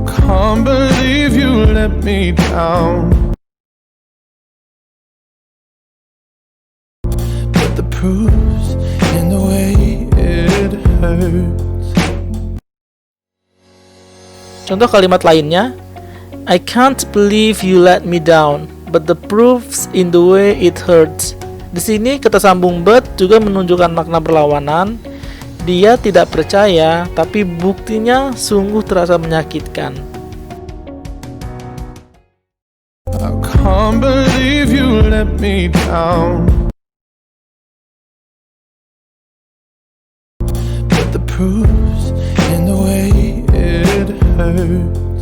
can't believe you let me down. But the proof's in the way it hurts. Contoh kalimat lainnya, I can't believe you let me down, but the proof's in the way it hurts. Di sini kata sambung but juga menunjukkan makna berlawanan. Dia tidak percaya, tapi buktinya sungguh terasa menyakitkan. I can't believe you let me down. But the proof's in the way it hurts.